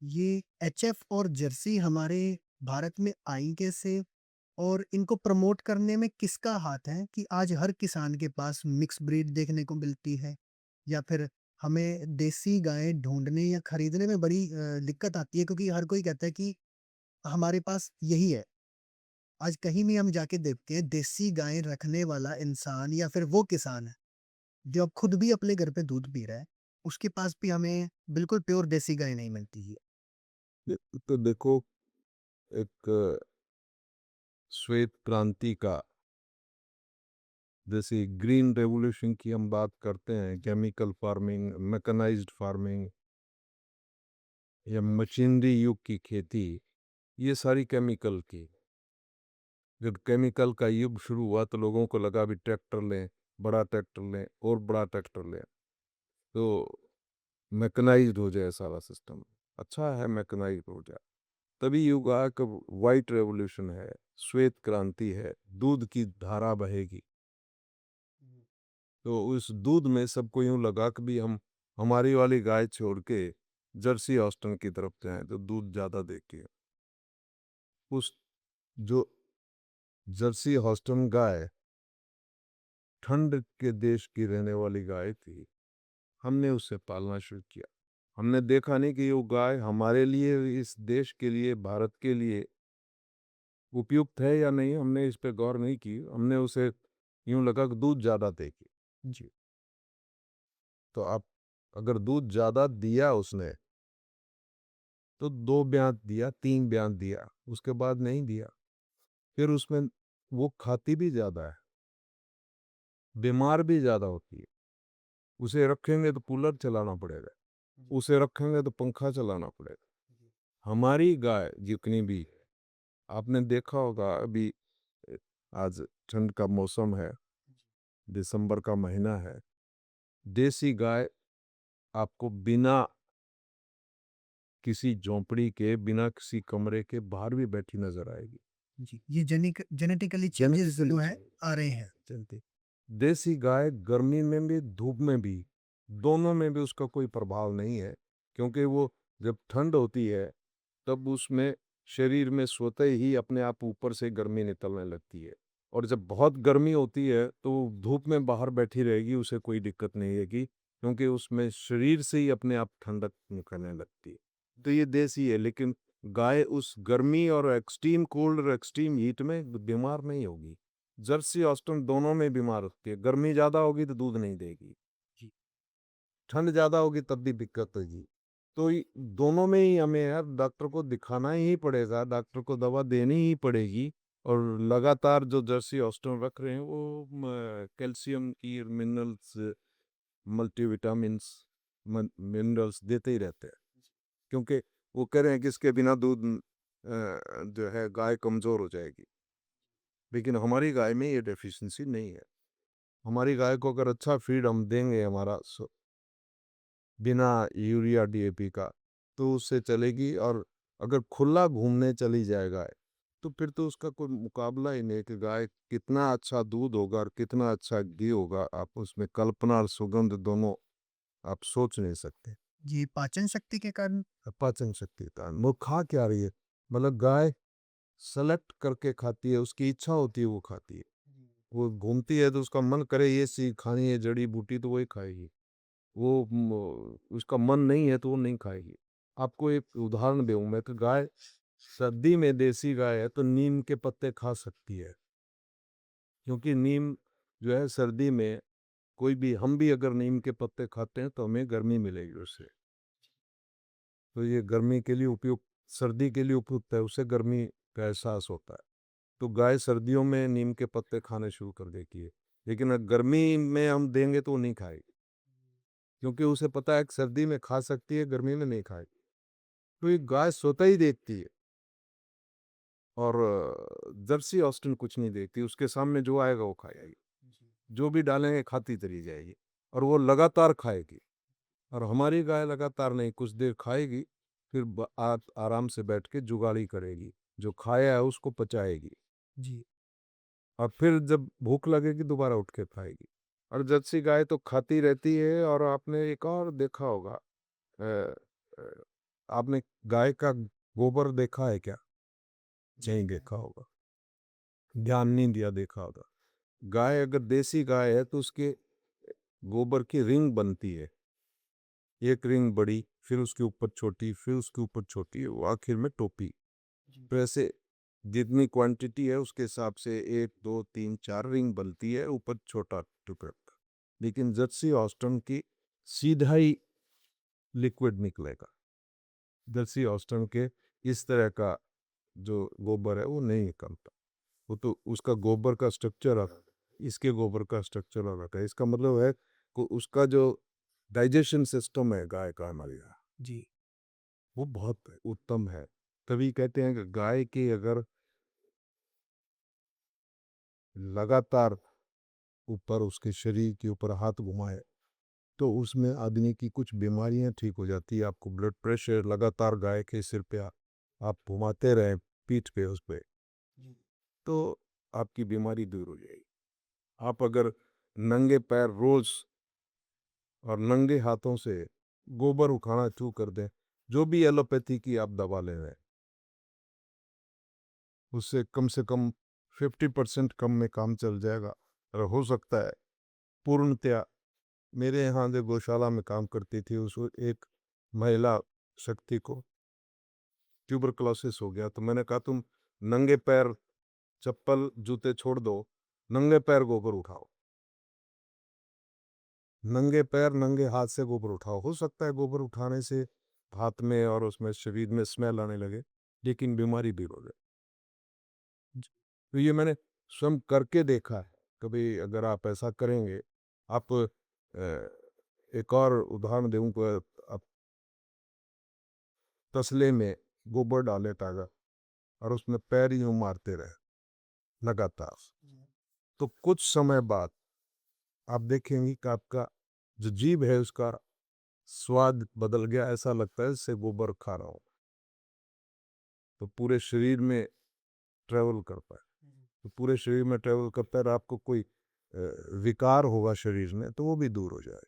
ये एचएफ और जर्सी हमारे भारत में आई कैसे? और इनको प्रमोट करने में किसका हाथ है कि आज हर किसान के पास मिक्स ब्रीड देखने को मिलती है? या फिर हमें देसी गाय ढूँढने या खरीदने में बड़ी दिक्कत आती है क्योंकि हर कोई कहता है कि हमारे पास यही है। आज कहीं भी हम जाके देखते हैं देसी गाय रखने वाला इंसान या फिर वो किसान है, जो अब खुद भी अपने घर पे दूध पी रहा है, उसके पास भी हमें बिल्कुल प्योर देसी गाय नहीं मिलती है। ये तो देखो, एक श्वेत क्रांति का, जैसे ग्रीन रेवोल्यूशन की हम बात करते हैं, केमिकल फार्मिंग, मैकेनाइज्ड फार्मिंग या मशीनरी युग की खेती, ये सारी केमिकल की। जब केमिकल का युग शुरू हुआ तो लोगों को लगा भी ट्रैक्टर लें, बड़ा ट्रैक्टर लें और बड़ा ट्रैक्टर लें, तो मैकेनाइज्ड हो जाए सारा सिस्टम। अच्छा है मैकेनाइज्ड हो जाए। तभी युग आया कब व्हाइट रेवोल्यूशन है, श्वेत क्रांति है, दूध की धारा बहेगी। तो उस दूध में सबको यूं लगा कि भी हम हमारी वाली गाय छोड़ के जर्सी ऑस्टन की तरफ जाएं तो दूध ज़्यादा देगी। उस जो जर्सी हॉस्टन गाय ठंड के देश की रहने वाली गाय थी, हमने उसे पालना शुरू किया। हमने देखा नहीं कि वो गाय हमारे लिए, इस देश के लिए, भारत के लिए उपयुक्त है या नहीं, हमने इस पे गौर नहीं की। हमने उसे यूं लगा कि दूध ज़्यादा देगी। जी। तो आप, अगर दूध ज़्यादा दिया उसने, तो 2 ब्यात दिया, 3 ब्यात दिया, उसके बाद नहीं दिया। फिर उसमें वो खाती भी ज़्यादा है, बीमार भी ज़्यादा होती है। उसे रखेंगे तो कूलर चलाना पड़ेगा, उसे रखेंगे तो पंखा चलाना पड़ेगा। हमारी गाय जितनी भी, आपने देखा होगा अभी, आज ठंड का मौसम है, दिसंबर का महीना है, देसी गाय आपको बिना किसी झोंपड़ी के, बिना किसी कमरे के बाहर भी बैठी नज़र आएगी। जी, ये जेनेटिकली चेंजेस जेनेटिकली जो है आ रहे हैं। चलती देसी गाय गर्मी में भी, धूप में भी, दोनों में भी उसका कोई प्रभाव नहीं है। क्योंकि वो जब ठंड होती है तब उसमें शरीर में स्वतः ही अपने आप ऊपर से गर्मी निकलने लगती है। और जब बहुत गर्मी होती है तो धूप में बाहर बैठी रहेगी, उसे कोई दिक्कत नहीं रहेगी, क्योंकि उसमें शरीर से ही अपने आप ठंडक निकलने लगती है। तो ये देसी है, लेकिन गाय उस गर्मी और एक्सट्रीम कोल्ड और एक्सट्रीम हीट में बीमार नहीं होगी। जर्सी ऑस्टन दोनों में बीमार होती है। गर्मी ज़्यादा होगी तो दूध नहीं देगी, जी। ठंड ज़्यादा होगी तब भी दिक्कत होगी। तो दोनों में ही हमें यार डॉक्टर को दिखाना ही पड़ेगा, डॉक्टर को दवा देनी ही पड़ेगी। और लगातार जो जर्सी ऑस्टन रख रहे हैं वो कैल्शियम की, मिनरल्स, मल्टीविटामिन्स, मिनरल्स देते ही रहते हैं। क्योंकि वो कह रहे हैं कि इसके बिना दूध जो है गाय कमज़ोर हो जाएगी। लेकिन हमारी गाय में ये डेफिशिएंसी नहीं है। हमारी गाय को अगर अच्छा फीड हम देंगे, बिना यूरिया डीएपी का, तो उससे चलेगी। और अगर खुला घूमने चली जाए गाय, तो फिर तो उसका कोई मुकाबला ही नहीं कि गाय कितना अच्छा दूध होगा और कितना अच्छा घी होगा। आप उसमें कल्पना और सुगंध दोनों आप सोच नहीं सकते। जी, पाचन शक्ति के कारण। पाचन शक्ति का वो खा क्या रही है, मतलब गाय सेलेक्ट करके खाती है, उसकी इच्छा होती है वो खाती है। वो घूमती है तो उसका मन करे ये चीज खानी है, जड़ी बूटी, तो वही खाएगी। वो उसका मन नहीं है तो वो नहीं खाएगी। आपको एक उदाहरण दूं मैं, कि गाय सर्दी में, देसी गाय है तो नीम के पत्ते खा सकती है। क्योंकि नीम जो है सर्दी में, कोई भी, हम भी अगर नीम के पत्ते खाते हैं तो हमें गर्मी मिलेगी उससे। तो ये गर्मी के लिए उपयुक्त, सर्दी के लिए उपयुक्त है, उससे गर्मी का एहसास होता है। तो गाय सर्दियों में नीम के पत्ते खाने शुरू कर देती है। लेकिन अगर गर्मी में हम देंगे तो वो नहीं खाएगी, क्योंकि उसे पता है कि सर्दी में खा सकती है, गर्मी में नहीं खाएगी। तो ये गाय स्वतः ही देखती है। और जर्सी ऑस्टिन कुछ नहीं देखती, उसके सामने जो आएगा वो खाएगी, जो भी डालेंगे खाती चली जाएगी। और वो लगातार खाएगी। और हमारी गाय लगातार नहीं, कुछ देर खाएगी, फिर आराम से बैठ के जुगाड़ी करेगी, जो खाया है उसको पचाएगी, जी। और फिर जब भूख लगेगी दोबारा उठ के खाएगी। और जर्सी गाय तो खाती रहती है। और आपने एक और देखा होगा, अ, अ, आपने गाय का गोबर देखा है क्या? नहीं देखा होगा, ध्यान नहीं दिया, देखा होगा। गाय अगर देसी गाय है तो उसके गोबर की रिंग बनती है, एक रिंग बड़ी, फिर उसके ऊपर छोटी, फिर उसके ऊपर छोटी, वो आखिर में टोपी। तो ऐसे जितनी क्वांटिटी है उसके हिसाब से 1 2 3 4 रिंग बनती है, ऊपर छोटा टुकड़ा। लेकिन जर्सी ऑस्टन की सीधा ही लिक्विड निकलेगा। जर्सी ऑस्टन के इस तरह का जो गोबर है वो नहीं निकलता। वो तो उसका गोबर का स्ट्रक्चर अलग है, इसके गोबर का स्ट्रक्चर अलग है। इसका मतलब है कि उसका जो डाइजेशन सिस्टम है गाय का, हमारे यहाँ जी। वो बहुत उत्तम है। तभी कहते हैं कि गाय की अगर लगातार ऊपर उसके शरीर के ऊपर हाथ घुमाए तो उसमें आदमी की कुछ बीमारियां ठीक हो जाती है। आपको ब्लड प्रेशर लगातार गाय के सिर पे आप घुमाते रहें, पीठ पे उस पे, तो आपकी बीमारी दूर हो जाएगी। आप अगर नंगे पैर रोज और नंगे हाथों से गोबर उठाना शुरू कर दें, जो भी एलोपैथी की आप दवा ले रहे हैं, उससे कम से कम 50% कम में काम चल जाएगा। और हो सकता है पूर्णतया। मेरे यहाँ जो गौशाला में काम करती थी, उस एक महिला शक्ति को ट्यूबरकुलोसिस हो गया, तो मैंने कहा तुम नंगे पैर चप्पल जूते छोड़ दो, नंगे पैर गोबर उठाओ, नंगे पैर नंगे हाथ से गोबर उठाओ। हो सकता है गोबर उठाने से हाथ में और उसमें शरीर में स्मेल आने लगे, लेकिन बीमारी दूर हो जाए। तो ये मैंने स्वयं करके देखा है। कभी अगर आप ऐसा करेंगे, आप एक और उदाहरण दूं को, आप तसले में गोबर डालें ताज़ा और उसमें पैर यूं मारते रहे लगातार, तो कुछ समय बाद आप देखेंगे कि आपका जो जीभ है उसका स्वाद बदल गया, ऐसा लगता है जैसे गोबर खा रहा हूँ। तो पूरे शरीर में ट्रेवल करता है, तो पूरे शरीर में ट्रेवल करता है और आपको कोई विकार होगा शरीर में तो वो भी दूर हो जाए।